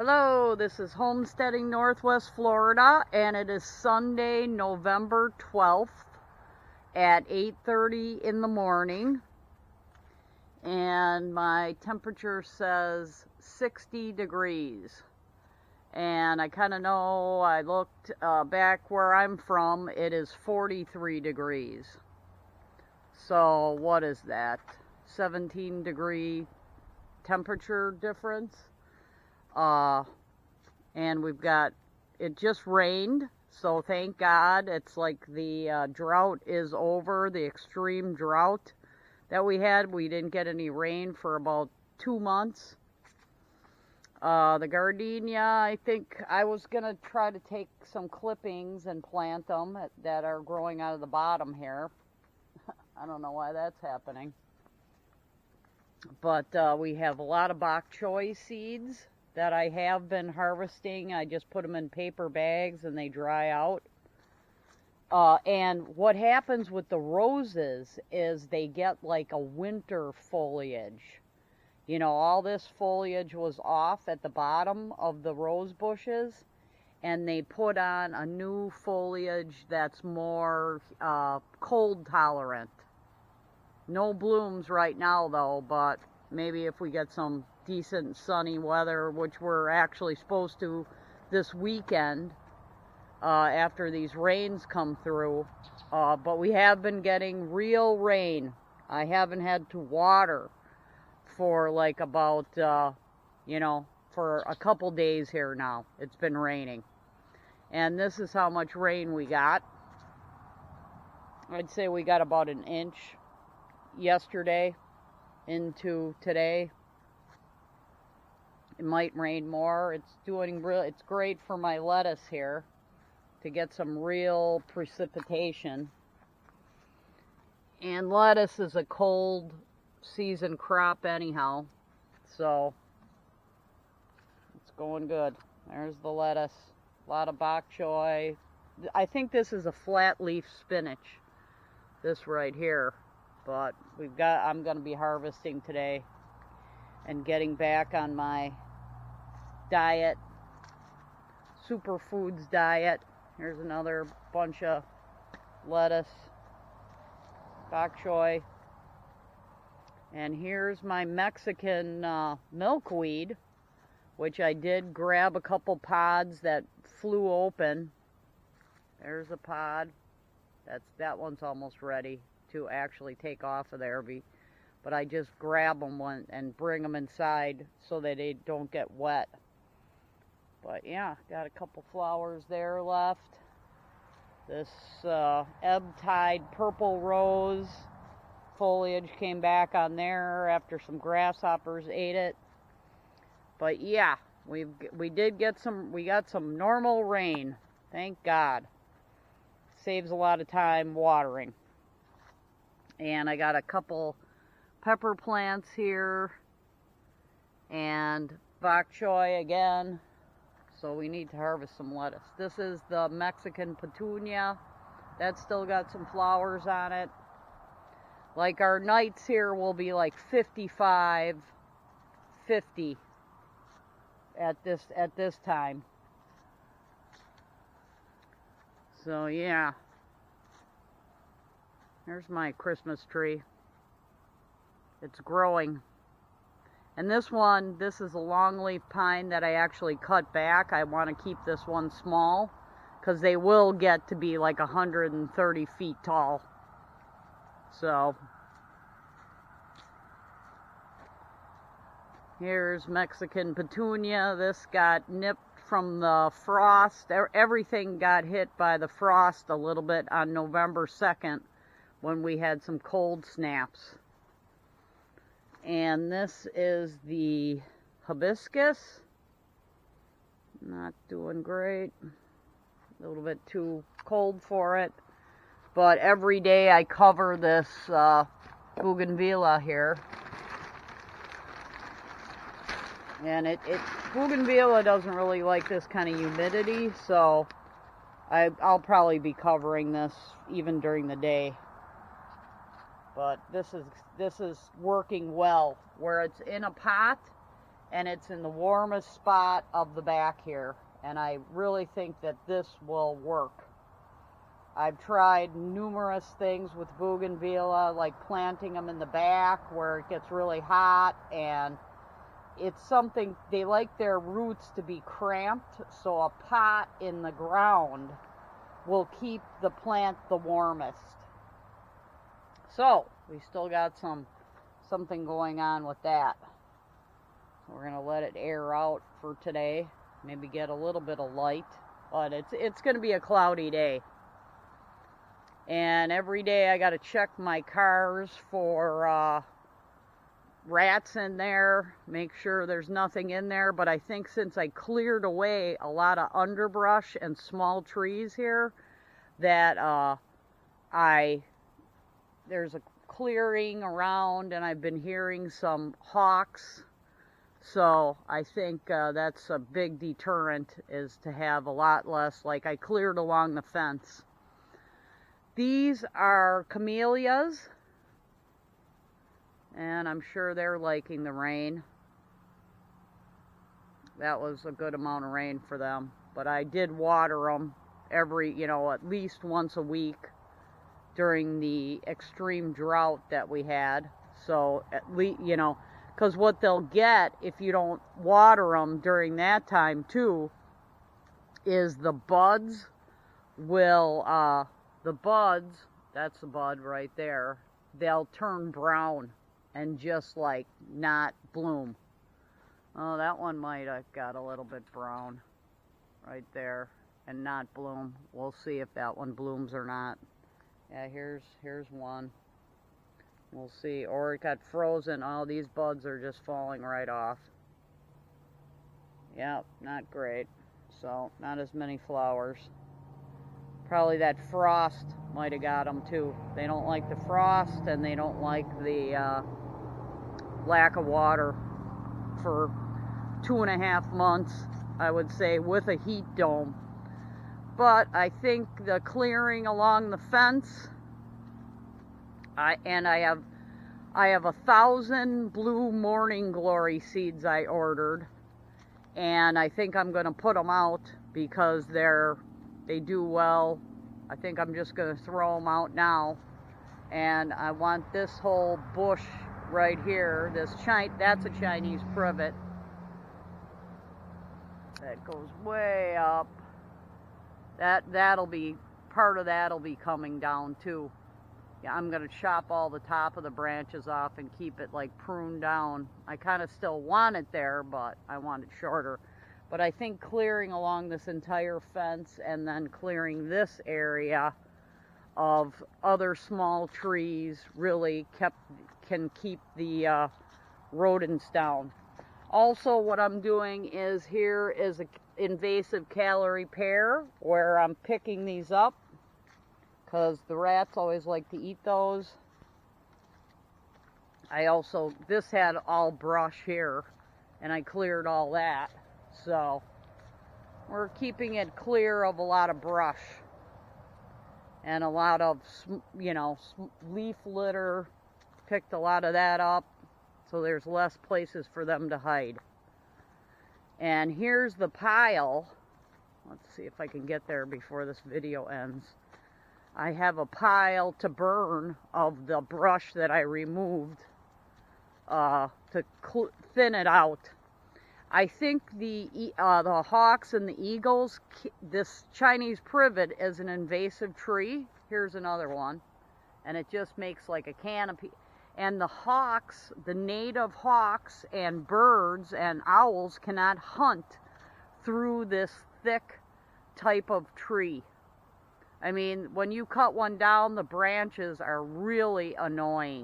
Hello, this is Homesteading Northwest Florida, and it is Sunday, November 12th at 8:30 in the morning, and my temperature says 60 degrees. And I kind of know, I looked back where I'm from, it is 43 degrees. So what is that? 17 degree temperature difference. And it just rained, so thank God. It's like the drought is over, the extreme drought that we had. We didn't get any rain for about 2 months. The gardenia, I think I was going to try to take some clippings and plant them that are growing out of the bottom here. I don't know why that's happening. But we have a lot of bok choy seeds that I have been harvesting. I just put them in paper bags and they dry out. And what happens with the roses is they get like a winter foliage. You know, all this foliage was off at the bottom of the rose bushes, and they put on a new foliage that's more cold tolerant. No blooms right now though, but maybe if we get some decent sunny weather, which we're actually supposed to this weekend after these rains come through. But we have been getting real rain. I haven't had to water for like about, for a couple days here now. It's been raining. And this is how much rain we got. I'd say we got about an inch yesterday into today. It might rain more. It's great for my lettuce here to get some real precipitation. And lettuce is a cold season crop anyhow, so it's going good. There's the lettuce. A lot of bok choy. I think this is a flat leaf spinach, this right here. But I'm going to be harvesting today and getting back on my diet, superfoods diet. Here's another bunch of lettuce, bok choy. And here's my Mexican milkweed, which I did grab a couple pods that flew open. There's a pod. That one's almost ready to actually take off of there. But I just grab them and bring them inside so that they don't get wet. But yeah, got a couple flowers there left. This ebb tide purple rose foliage came back on there after some grasshoppers ate it. But yeah, we got some normal rain. Thank God. Saves a lot of time watering. And I got a couple pepper plants here and bok choy again. So we need to harvest some lettuce. This is the Mexican petunia. That's still got some flowers on it. Like our nights here will be like 55, 50 at this time. So yeah. There's my Christmas tree. It's growing. And this is a longleaf pine that I actually cut back. I want to keep this one small because they will get to be like 130 feet tall. So here's Mexican petunia. This got nipped from the frost. Everything got hit by the frost a little bit on November 2nd when we had some cold snaps. And this is the hibiscus. Not doing great. A little bit too cold for it. But every day I cover this Bougainvillea here. And Bougainvillea doesn't really like this kind of humidity, so I'll probably be covering this even during the day. But this is working well. Where it's in a pot, and it's in the warmest spot of the back here, and I really think that this will work. I've tried numerous things with Bougainvillea, like planting them in the back where it gets really hot, and it's something, they like their roots to be cramped, so a pot in the ground will keep the plant the warmest. So we still got something going on with that. So we're gonna let it air out for today, maybe get a little bit of light, but it's gonna be a cloudy day. And every day I gotta check my cars for rats in there, make sure there's nothing in there. But I think since I cleared away a lot of underbrush and small trees here, that there's a clearing around, and I've been hearing some hawks. So I think that's a big deterrent, is to have a lot less, like I cleared along the fence. These are camellias, and I'm sure they're liking the rain. That was a good amount of rain for them, but I did water them every, at least once a week during the extreme drought that we had. So at least, because what they'll get if you don't water them during that time too is the buds will, that's the bud right there, they'll turn brown and just like not bloom. Oh, that one might have got a little bit brown right there and not bloom. We'll see if that one blooms or not. Yeah, here's one. We'll see. Or it got frozen. Oh, these buds are just falling right off. Yep, not great. So, not as many flowers. Probably that frost might have got them too. They don't like the frost, and they don't like the lack of water for 2.5 months, I would say, with a heat dome. But I think the clearing along the fence, I have 1,000 blue morning glory seeds I ordered, and I think I'm going to put them out because they do well. I think I'm just going to throw them out now, and I want this whole bush right here, that's a Chinese privet that goes way up. That'll be, part of that'll be coming down too. Yeah, I'm going to chop all the top of the branches off and keep it like pruned down. I kind of still want it there, but I want it shorter. But I think clearing along this entire fence and then clearing this area of other small trees really can keep the rodents down. Also, what I'm doing is, here is an invasive calorie pear where I'm picking these up because the rats always like to eat those. This had all brush here, and I cleared all that. So we're keeping it clear of a lot of brush and a lot of, leaf litter. Picked a lot of that up, so there's less places for them to hide. And here's the pile. Let's see if I can get there before this video ends. I have a pile to burn of the brush that I removed to thin it out. I think the hawks and the eagles, this Chinese privet is an invasive tree. Here's another one. And it just makes like a canopy. And the hawks, the native hawks and birds and owls cannot hunt through this thick type of tree. I mean, when you cut one down, the branches are really annoying.